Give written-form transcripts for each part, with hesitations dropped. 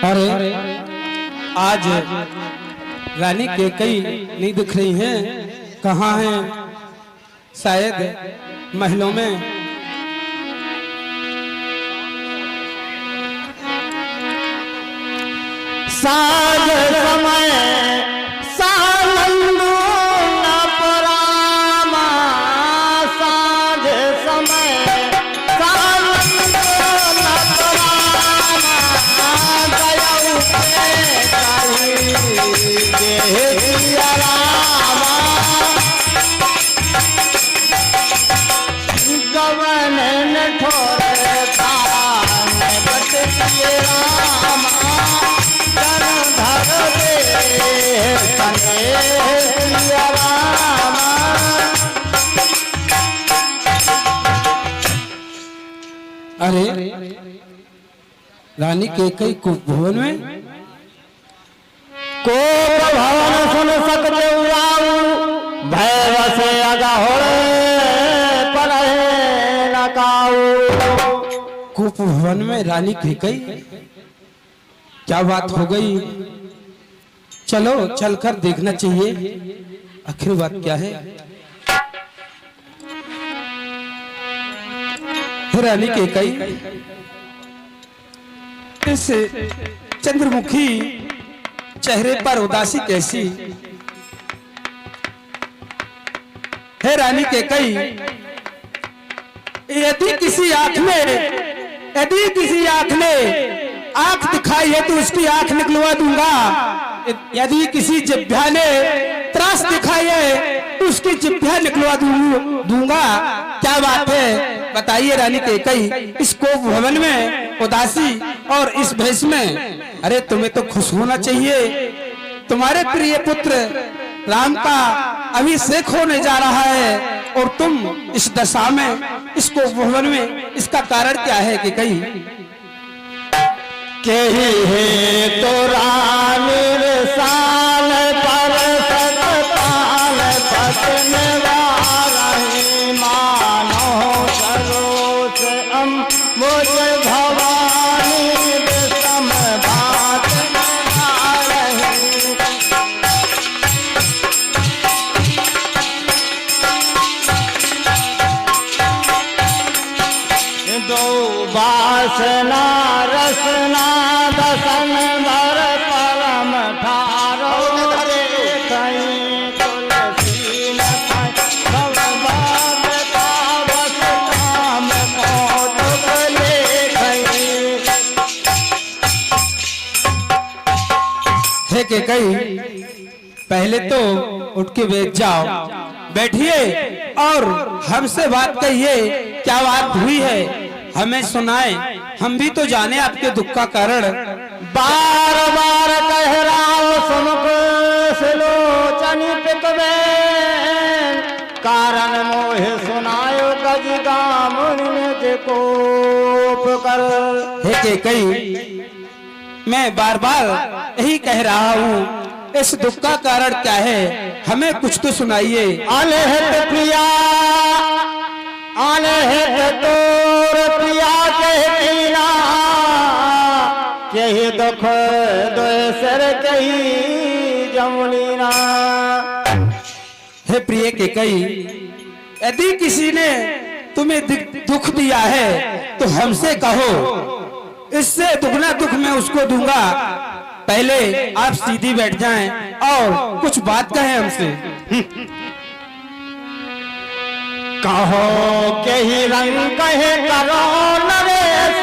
अरे आज रानी के कई नहीं दिख रही हैं, कहाँ हैं? शायद महलों में। साँझ समय सानंदू न परामा, साँझ समय सानंदू न परामा, दयाऊ के कही के सिया रामा, गवन न ठोरे तान बट किए रामा, अरे रानी के कई कुप भवन में को भवन सुन सकते भय से अगा हो पर कुप भवन में रानी के कई क्या बात हो गई? चलो चलकर देखना चाहिए आखिर बात क्या है। रानी के कई इस चंद्रमुखी चेहरे पर उदासी कैसी है? रानी के कई यदि किसी आंख ने आंख दिखाई है तो उसकी आंख निकलवा दूंगा, यदि किसी जिह्वा ने त्रास दिखाई है तो उसकी जिह्वा निकलवा दूंगा। क्या बात है बताइए रानी के कई, इस कोप भवन में उदासी और इस भेष में? अरे तुम्हें तो खुश होना चाहिए, तुम्हारे प्रिय पुत्र राम का अभिषेक होने जा रहा है और तुम इस दशा में, इस कोप भवन में, इसका कारण क्या है कि कई के ही तो रानी साल पर सतपाल पतन वारही, मानो सरोस अम्बुज भवानी विषम भात दो बासना रसना दसन भर परम ठारो तुलसी न सब बात का बस काम कौतुक है कि कई पहले तो उठ के बैठ जाओ, बैठिए और हमसे बात कहिए, क्या बात हुई है हमें सुनाए, हम भी तो जाने आपके दुख का कारण। बार बार कह रहा सुमुख सिलोचनी पिकवे, कारण मोहे सुनायो कजी गामुनि कोप कर। है कि कई मैं बार बार यही कह रहा हूँ, इस दुख का कारण क्या है हमें कुछ तो सुनाइए। अनहित प्रिया अनहित तोर प्रिया कहती ना, यही दुख दोसर कही जमुनी ना। हे प्रिय के कई, यदि किसी ने तुम्हें दुख दिया है तो हमसे कहो, इससे दुगना दुख मैं उसको दूंगा। पहले आप सीधी बैठ जाएं और कुछ बात कहें हमसे। कहो के ही रंग कहे करो नरेश,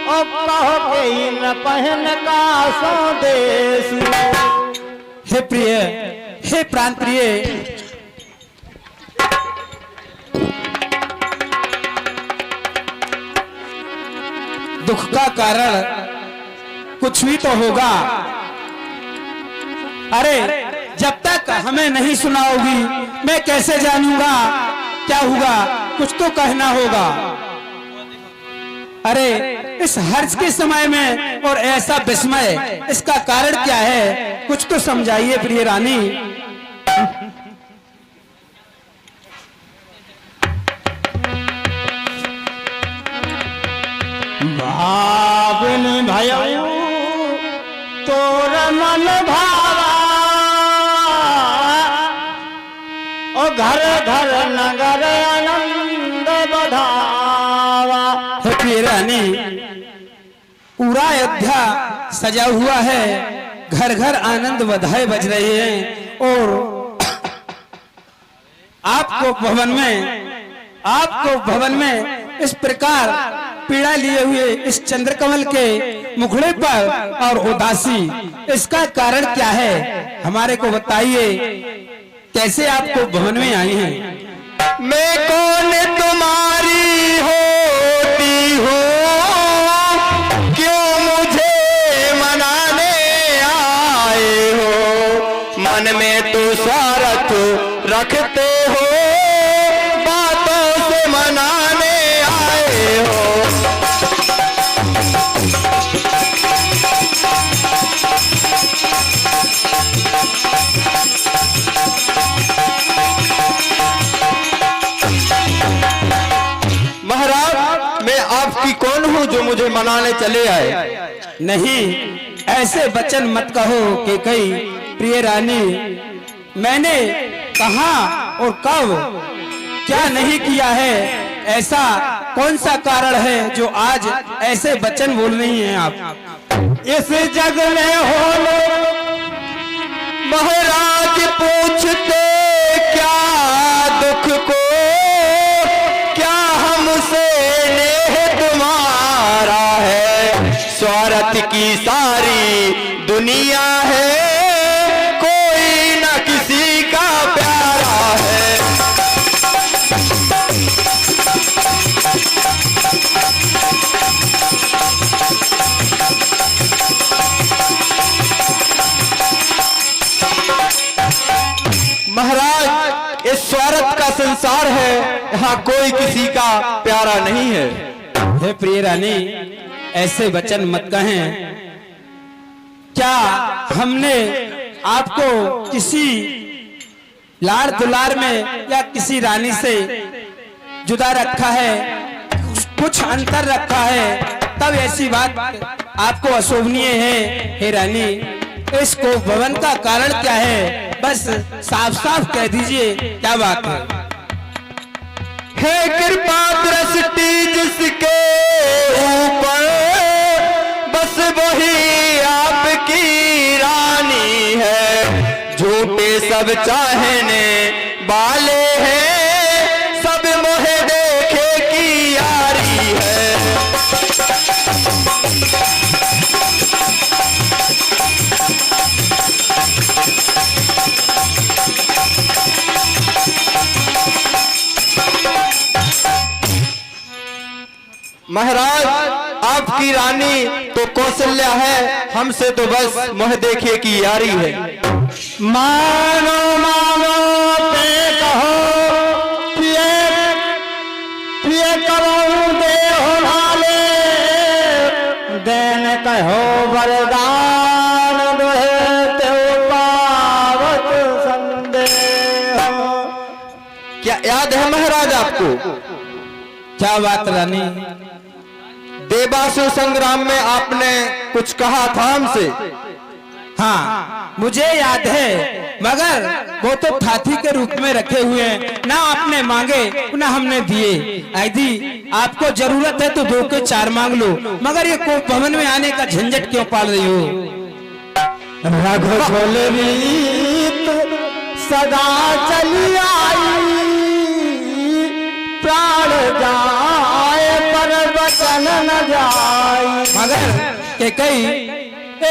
और कहो के ही न पहन का स्वदेश। हे प्रिय, हे प्राण प्रिय, दुख का कारण कुछ भी तो होगा। अरे जब तक हमें नहीं सुनाओगी मैं कैसे जानूंगा क्या हुआ? कुछ तो कहना होगा। अरे इस हर्ष के समय में और ऐसा विस्मय, इसका कारण क्या है? कुछ तो समझाइए प्रिय रानी। भाविन मन भावा, ओ घर घर नगर आनंद बधावा। हे प्रिय रानी, पूरा अयोध्या सजा हुआ है, घर घर आनंद बधाई बज रही हैं और आपको भवन में इस प्रकार पीड़ा लिए हुए इस चंद्रकमल के मुखड़े पर और उदासी, इसका कारण क्या है? हमारे को बताइए, कैसे आपको भवन में आई हैं? मैं कौन तुम्हारी होती हूँ, क्यों मुझे मनाने आए हो? मन में तो स्वार्थ रखते हो, बातों से मनाने आए हो। महाराज, मैं आपकी कौन हूँ जो मुझे मनाने चले आए? नहीं, ऐसे वचन मत कहो कि कई प्रिय रानी, मैंने कहा और कब क्या नहीं किया है? ऐसा कौन सा कारण है जो आज ऐसे वचन बोल रही हैं आप? इस जग में हो महाराज पूछते क्या दुख को, क्या हमसे नेह तुम्हारा है? स्वार्थ की सारी दुनिया है, कोई न किसी का प्यारा है। महाराज, इस स्वार्थ का संसार है, यहाँ कोई किसी का प्यारा नहीं है। हे प्रिय रानी, ऐसे वचन मत कहें। क्या हमने आपको किसी लाड़ दुलार में या किसी रानी से जुदा रखा है, कुछ अंतर रखा है, तब ऐसी बात आपको अशोभनीय है? हे रानी, इसको भवन का कारण क्या है? बस साफ साफ कह दीजिए, क्या बात है? हे कृपा दृष्टि जिसके ऊपर, बस वही आपकी रानी है। झूठे सब चाहने वाले हैं, सब मोह देखे की यारी है। महाराज, आपकी रानी तो कौशल्या है, हमसे तो बस मोह देखे की यारी है। मानो मानो पे कहो, पिए पिए करो दे हो नाले, देन कहो वरदान दोहे ते पावत संदेह। क्या याद है महाराज आपको? क्या बात रानी? देवासुर संग्राम में आपने कुछ कहा था हमसे। हाँ, मुझे याद है, मगर वो तो थाथी के रूप में रखे हुए हैं, ना आपने मांगे ना हमने दिए। यदि आपको जरूरत है तो 2 के 4 मांग लो, मगर ये को भवन में आने का झंझट क्यों पाल रही हो? रघुकुल रीत सदा चली आई, प्राण जाए पर वचन न जाए। मगर के कई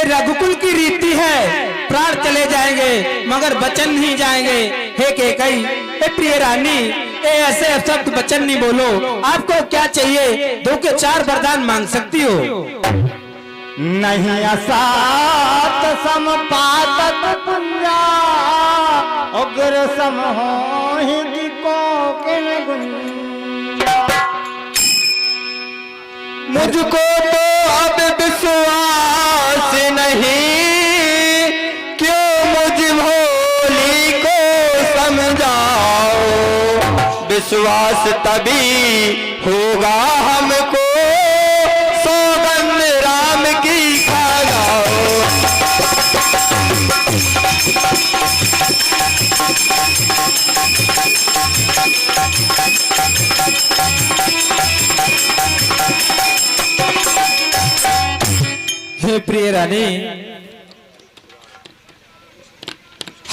रघुकुल की रीति है, प्राण चले जाएंगे मगर वचन नहीं जाएंगे। हे के कई, हे प्रिय रानी, ऐसे शब्द वचन नहीं बोलो। आपको क्या चाहिए? 2 के 4 वरदान मांग सकती हो। नहीं असात समपातक पुंजा, उग्र सम होहि को किन गुंजा। मुझको तो अब विश्वास नहीं, क्यों मुझ भोली को समझाओ। विश्वास तभी होगा हमको, सौगंध राम की खा जाओ। हे प्रिय रानी,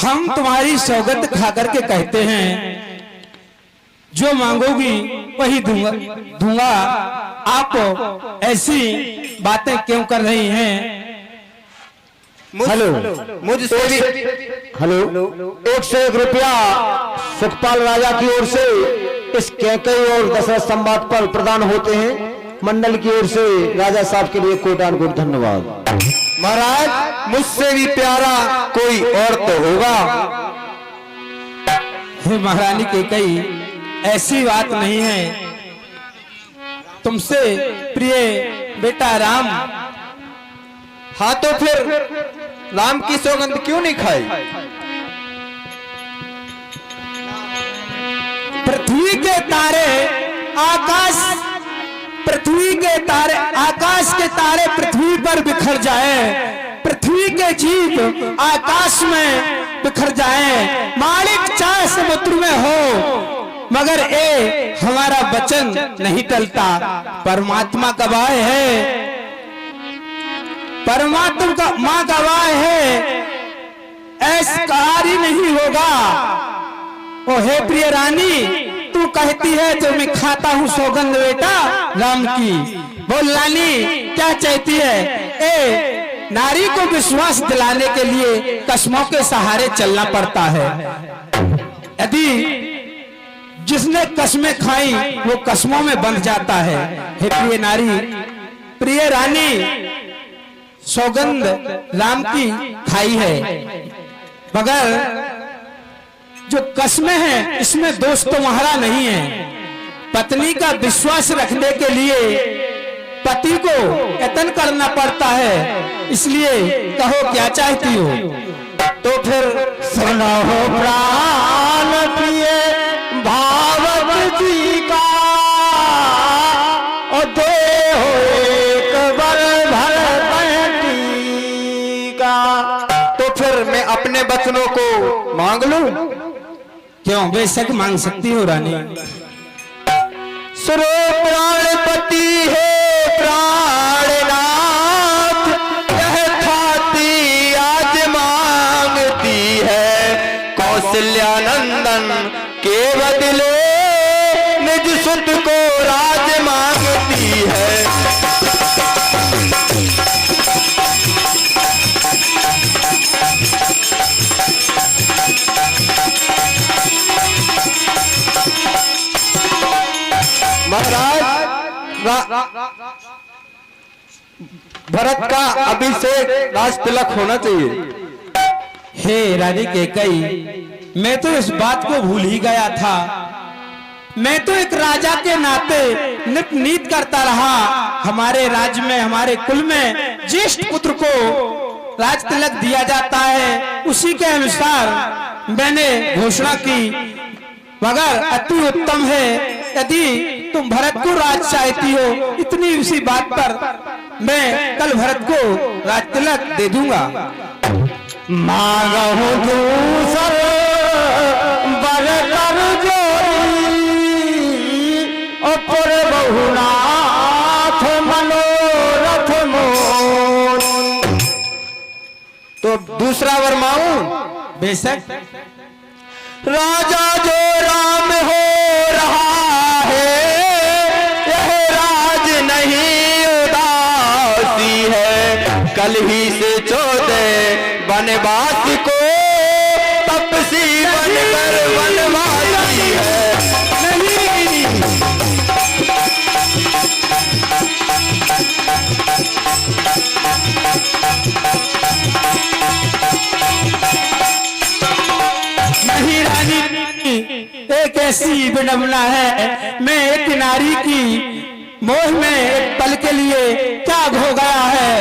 हम तुम्हारी सौगंध खा करके कहते हैं जो मांगोगी वही दूंगा। आप ऐसी बातें क्यों कर रही हैं? हेलो, मुझसे भी हेलो, 101 रुपया सुखपाल राजा की ओर से इस कैकई और दशरथ संवाद पर प्रदान होते हैं। मंडल की ओर से राजा साहब के लिए कोटान-कोट धन्यवाद। महाराज, मुझसे भी प्यारा कोई और तो होगा। हे महारानी कैकई, ऐसी बात नहीं है। तुमसे प्रिय बेटा राम। हाँ, तो फिर राम की सौगंध क्यों नहीं खाई? पृथ्वी के तारे आकाश, पृथ्वी के तारे आकाश के तारे पृथ्वी पर बिखर जाए, पृथ्वी के जीव आकाश में बिखर जाए, मालिक चाहे समुद्र में हो, मगर ए हमारा वचन नहीं टलता। परमात्मा गवाह है, परमात्मा का मां गवाह है, ऐसा कार्य नहीं होगा। ओ हे प्रिय रानी, तू कहती है तो मैं खाता हूँ सौगंध बेटा राम की। बोल रानी क्या चाहती है? ए नारी को विश्वास दिलाने के लिए कसमों के सहारे चलना पड़ता है। यदि जिसने कसमें खाई वो कसमों में बंध जाता है। हे प्रिय नारी, प्रिय रानी, सौगंध राम की खाई है, मगर जो कसमें हैं इसमें दोष तुम्हारा नहीं है। पत्नी का विश्वास रखने के लिए पति को यत्न करना पड़ता है। इसलिए कहो क्या चाहती हो? तो फिर सुनो प्राण प्रिय भावक जी का, और दे हो एक बर भर बैठी का। तो फिर मैं अपने बचनों को मांग लूं? क्यों, बेशक मांग सकती हो रानी। सुरो प्राणपति है प्राणनाथ, यह खाती आज मांगती है, कौशल्यानंदन के बदले निज सुत को राज मांगती है। महाराज, भरत का अभिषेक राज तिलक होना चाहिए। हे रानी कैकई, मैं तो इस बात को भूल ही गया था। मैं तो एक राजा के नाते नित नीत करता रहा। हमारे राज्य में, हमारे कुल में ज्येष्ठ पुत्र को राज तिलक दिया जाता है, उसी के अनुसार मैंने घोषणा की। मगर अति उत्तम है यदि तुम भरत को राज चाहती हो, इतनी उसी बात पर मैं कल भरत को राज तिलक दे दूंगा। मांगहु दूसर बर कर जोड़ी, और बहुनाथ मनोरथ मोर। तो दूसरा वर मांगू? बेशक। राजा जो राम हो रहा है, यह राज नहीं उदासी है, कल ही से 14 वनवास को तपसी बनकर वनवासी है। नहीं रानी, एक ऐसी विडंबना है, मैं एक नारी की मोह में एक पल के लिए क्या हो गया है।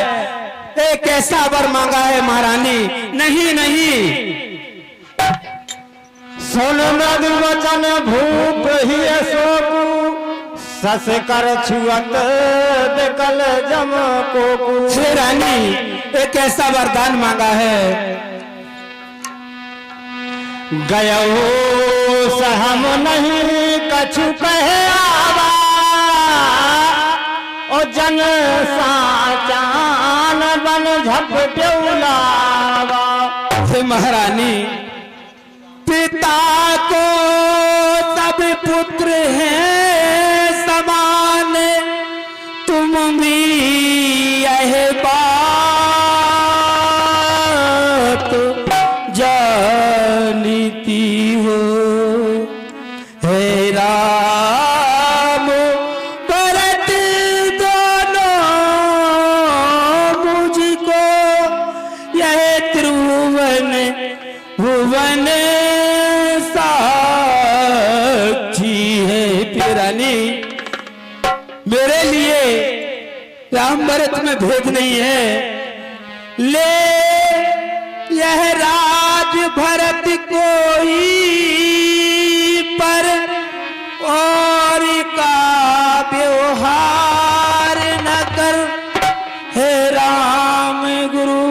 एक ऐसा वर मांगा है महारानी। नहीं नहीं, सुन मृदु वचन भूप ही शोकु, सस कर छुअत बिकल जम को। हे रानी, एक ऐसा वरदान मांगा है। गयो सहम नहीं कछु कहे आवा, ओ जन साचान बन झप प्यौलावा। हे महारानी, पिता को सब पुत्र हैं समान, तुम भी यह बात जानती हो। हे राम भरत दोनों मुझको यह त्रिभुवन भुवन साक्षी है। पिरानी, मेरे लिए राम भरत में भेद नहीं है, ले यह राज भरत कोई पर और का व्यवहार न कर। हे राम गुरु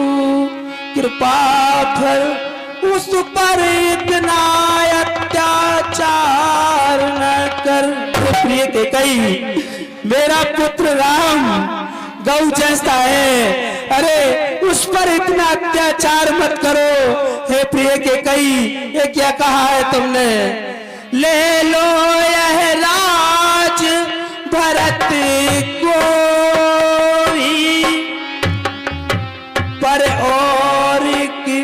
कृपा फल उस पर इतना अत्याचार न कर। प्रिय कैकेयी, मेरा पुत्र राम गौ जैसा है, अरे उस पर इतना अत्याचार मत करो। हे प्रिय कैकेयी, ये क्या कहा है तुमने? ले लो यह राज भरत कोई पर और की,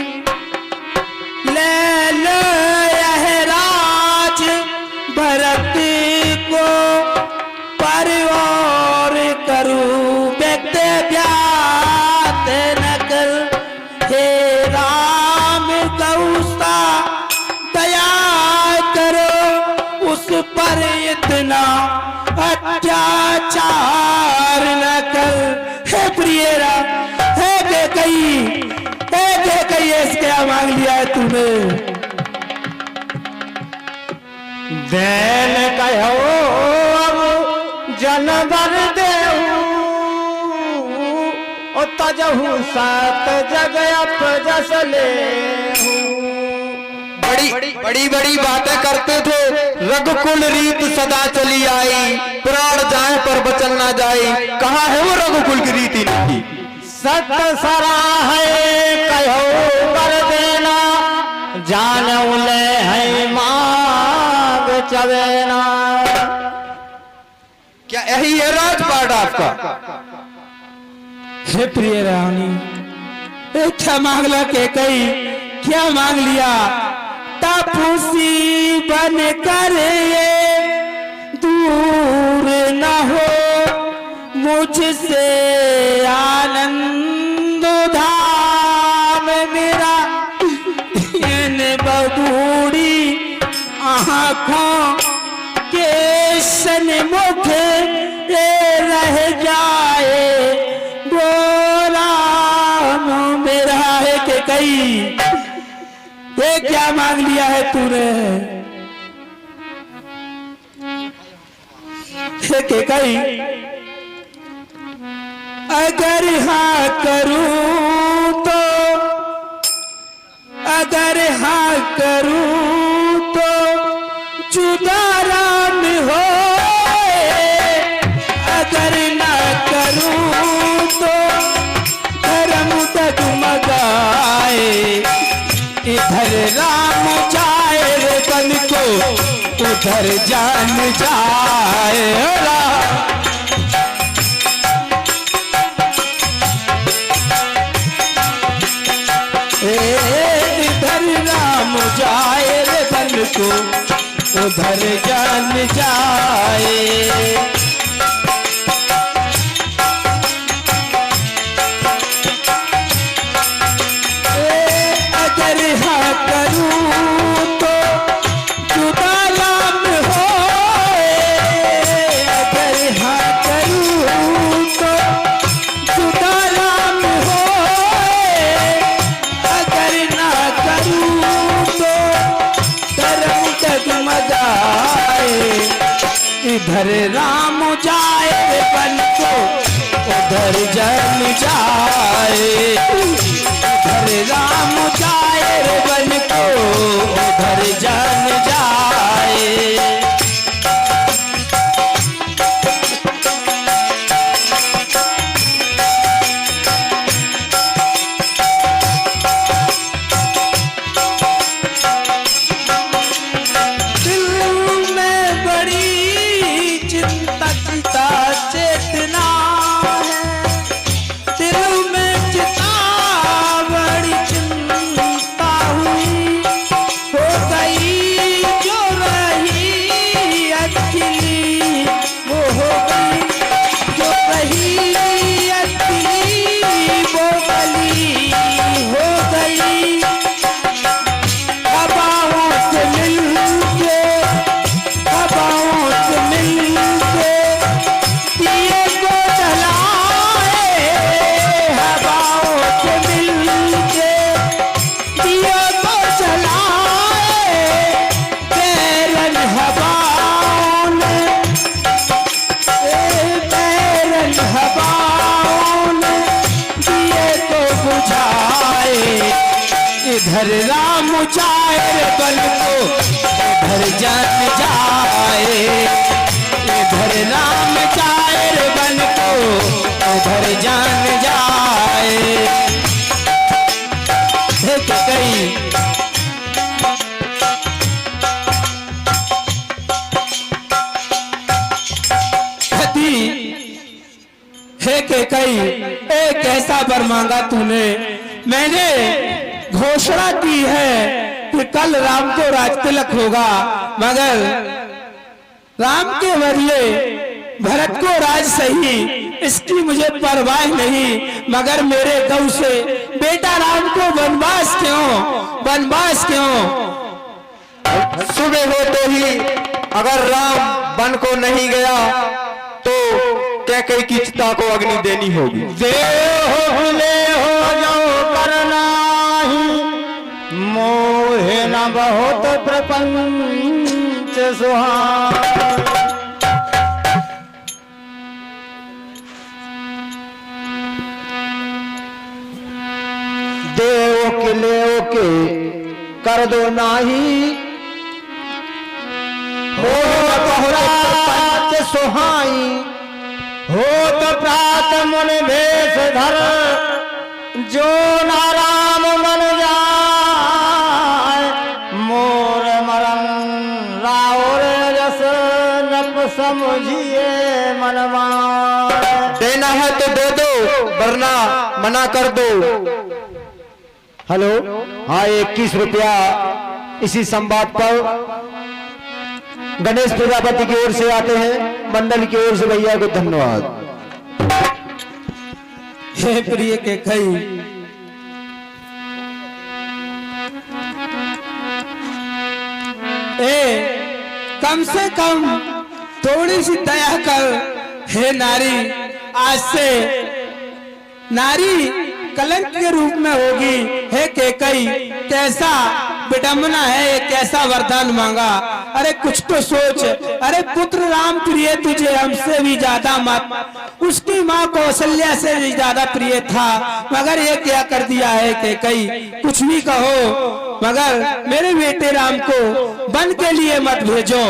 ले लो यह राज भरत को पर और करूं व्यक्त व्यात न कर। हे राम गौसा दया करो, उस पर इतना अत्याचार न कर। हे प्रिय राम, हे कैकेयी, क्या मांग लिया है तूने? देन कहो अब जनबर देहू, ओ तजहू सात जग अप जस लेहू। बड़ी बड़ी बातें करते थे, रघुकुल रीत सदा चली आई, प्राण जाए पर बचन ना जाए। कहाँ है वो रघुकुल की रीति नहीं? सत सरा है कहो कर देना, जान उले है मांग चवेना। क्या यही है राजपाट आपका? हे प्रिय रानी, क्या मांग ला कैकेयी, क्या मांग लिया? तपसी बन कर ये दूर न हो मुझसे आनंद धाम मेरा। इन बबूढ़ी आँखों के सन्मुख रह जाए बोला मेरा। है कैकेयी, ये क्या मांग लिया है तूने? हे कैकेयी, अगर हाँ करूं तो, अगर हाँ करूं तो जुदा राम हो, अगर ना करूं तो धर्म डगमगाए। इधर राम जाए रे बन को, उधर जान जाए। इधर राम जाए रे बन को, उधर जान जाए। अगर हाँ करूं तो जुदा राम हो, अगर हाँ करूं तो जुदा राम हो, अगर ना करूं तो धर्म डगमगाए। इधर राम जाए बन को, उधर जन जाए, इधर राम जाए रे बन को उधर जन जाए। इधर राम जाए रे बन को उधर जन जाए, इधर राम जाए रे बन को उधर जन जाए। कई हे के कई एक ऐसा वर मांगा तूने, मैंने घोषणा की है कि कल राम को राज तिलक होगा, मगर राम के बदले भरत को राज सही, इसकी मुझे परवाह नहीं, मगर मेरे गौ से बेटा राम को वनवास क्यों, वनवास क्यों? सुबह हो तो ही अगर राम वन को नहीं गया तो कैकेयी की चिता को अग्नि देनी होगी। मोहे न बहुत प्रपंच सुहाए, देव के ले के कर दो नाही, हो बहुत सुहाई, हो तो प्रात मन भेष धर, जो नाराम मन जाए, मोर मरन राउर जस नप समझिए मनवा। देना है तो दे दो वरना मना कर दो। हेलो, हाँ 21 रुपया इसी संवाद पर गणेश प्रजापति की ओर से आते हैं, मंडल की ओर से भैया को धन्यवाद। हे प्रिय के कई कम से कम थोड़ी सी दया कर हे नारी, आज से नारी कलंक के रूप में होगी। हे केकई कैसा विडम्बना है, ये कैसा वरदान मांगा। अरे कुछ तो सोच, अरे पुत्र राम प्रिय तुझे हमसे भी ज्यादा मत, उसकी माँ कौशल्या से भी ज्यादा प्रिय था, मगर ये क्या कर दिया है केकई। कुछ भी कहो मगर मेरे बेटे राम को वन के लिए मत भेजो।